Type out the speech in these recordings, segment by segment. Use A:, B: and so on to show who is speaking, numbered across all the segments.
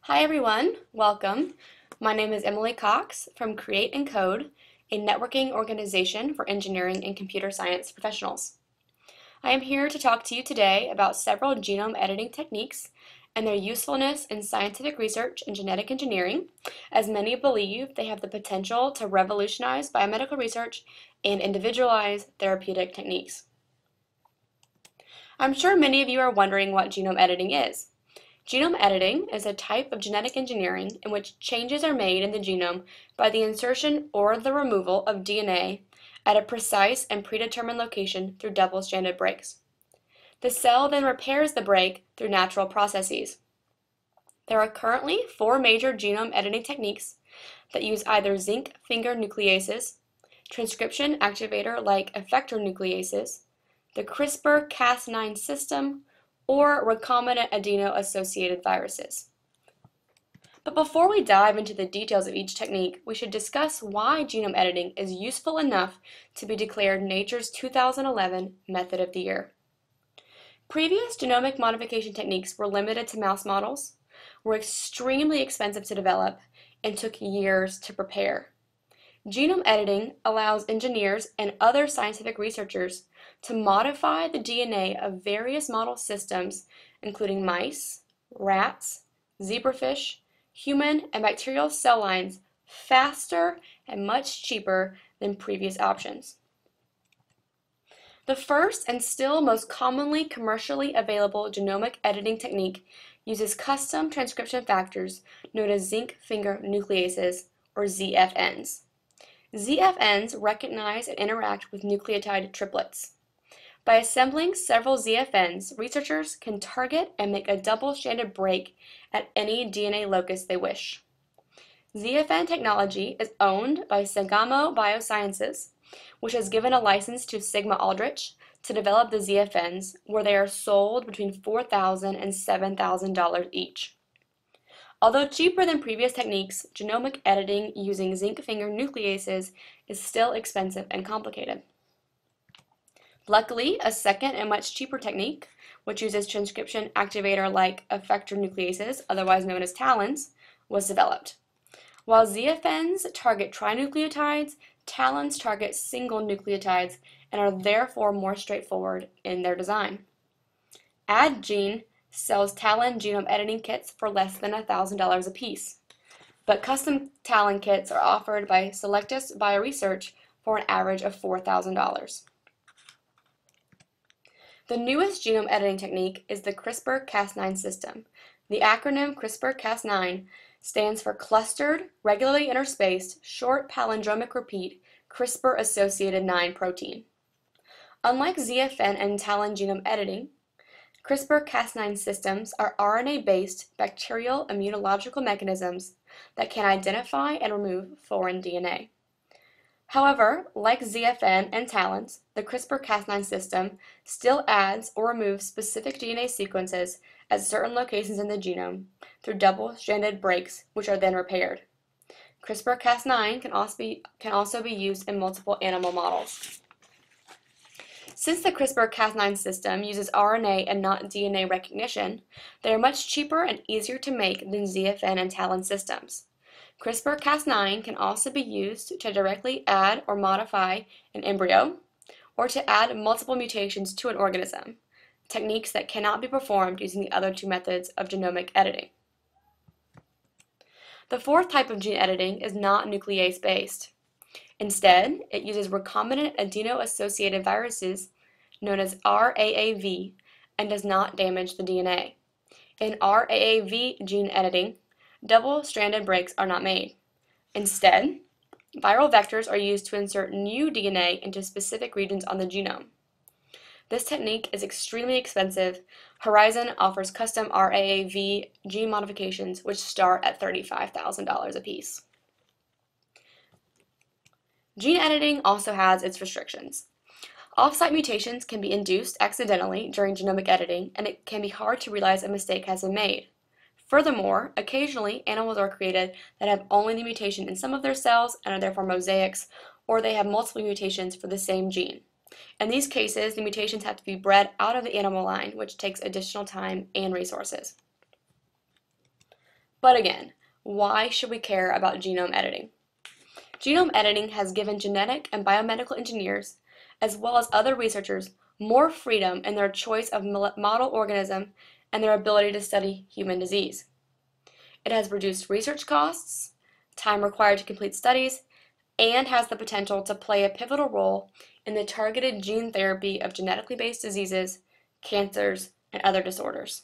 A: Hi everyone, welcome. My name is Emily Cox from Create and Code, a networking organization for engineering and computer science professionals. I am here to talk to you today about several genome editing techniques and their usefulness in scientific research and genetic engineering, as many believe they have the potential to revolutionize biomedical research and individualize therapeutic techniques. I'm sure many of you are wondering what genome editing is. Genome editing is a type of genetic engineering in which changes are made in the genome by the insertion or the removal of DNA at a precise and predetermined location through double-stranded breaks. The cell then repairs the break through natural processes. There are currently 4 major genome editing techniques that use either zinc finger nucleases, transcription activator like effector nucleases, the CRISPR-Cas9 system, or recombinant adeno-associated viruses. But before we dive into the details of each technique, we should discuss why genome editing is useful enough to be declared Nature's 2011 Method of the Year. Previous genomic modification techniques were limited to mouse models, were extremely expensive to develop, and took years to prepare. Genome editing allows engineers and other scientific researchers to modify the DNA of various model systems, including mice, rats, zebrafish, human, and bacterial cell lines, faster and much cheaper than previous options. The first and still most commonly commercially available genomic editing technique uses custom transcription factors known as zinc finger nucleases, or ZFNs. ZFNs recognize and interact with nucleotide triplets. By assembling several ZFNs, researchers can target and make a double-stranded break at any DNA locus they wish. ZFN technology is owned by Sangamo Biosciences, which has given a license to Sigma Aldrich to develop the ZFNs, where they are sold between $4,000 and $7,000 each. Although cheaper than previous techniques, genomic editing using zinc finger nucleases is still expensive and complicated. Luckily, a second and much cheaper technique, which uses transcription activator like effector nucleases, otherwise known as TALENs, was developed. While ZFNs target trinucleotides, TALENs target single nucleotides and are therefore more straightforward in their design. AdGene sells TALEN genome editing kits for less than $1,000 a piece, but custom TALEN kits are offered by Selectus Bioresearch for an average of $4,000. The newest genome editing technique is the CRISPR-Cas9 system. The acronym CRISPR-Cas9 stands for Clustered, Regularly Interspaced, Short Palindromic Repeat, CRISPR-Associated 9 Protein. Unlike ZFN and TALEN genome editing, CRISPR-Cas9 systems are RNA-based bacterial immunological mechanisms that can identify and remove foreign DNA. However, like ZFN and TALENs, the CRISPR-Cas9 system still adds or removes specific DNA sequences at certain locations in the genome through double-stranded breaks, which are then repaired. CRISPR-Cas9 can also be used in multiple animal models. Since the CRISPR-Cas9 system uses RNA and not DNA recognition, they are much cheaper and easier to make than ZFN and TALEN systems. CRISPR-Cas9 can also be used to directly add or modify an embryo, or to add multiple mutations to an organism, techniques that cannot be performed using the other two methods of genomic editing. The fourth type of gene editing is not nuclease-based. Instead, it uses recombinant adeno-associated viruses, known as RAAV, and does not damage the DNA. In RAAV gene editing, double-stranded breaks are not made. Instead, viral vectors are used to insert new DNA into specific regions on the genome. This technique is extremely expensive. Horizon offers custom RAAV gene modifications, which start at $35,000 a piece. Gene editing also has its restrictions. Off-site mutations can be induced accidentally during genomic editing, and it can be hard to realize a mistake has been made. Furthermore, occasionally animals are created that have only the mutation in some of their cells and are therefore mosaics, or they have multiple mutations for the same gene. In these cases, the mutations have to be bred out of the animal line, which takes additional time and resources. But again, why should we care about genome editing? Genome editing has given genetic and biomedical engineers, as well as other researchers, more freedom in their choice of model organism and their ability to study human disease. It has reduced research costs, time required to complete studies, and has the potential to play a pivotal role in the targeted gene therapy of genetically based diseases, cancers, and other disorders.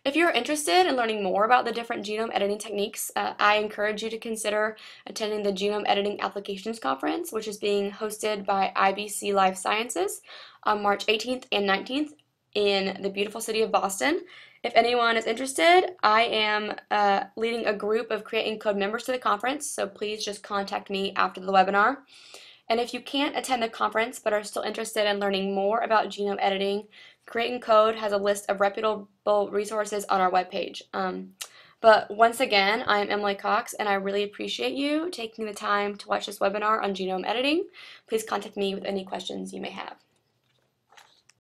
A: If you're interested in learning more about the different genome editing techniques, I encourage you to consider attending the Genome Editing Applications Conference, which is being hosted by IBC Life Sciences on March 18th and 19th in the beautiful city of Boston. If anyone is interested, I am leading a group of Create and Code members to the conference, so please just contact me after the webinar. And if you can't attend the conference but are still interested in learning more about genome editing, Create and Code has a list of reputable resources on our webpage. But once again, I am Emily Cox, and I really appreciate you taking the time to watch this webinar on genome editing. Please contact me with any questions you may have.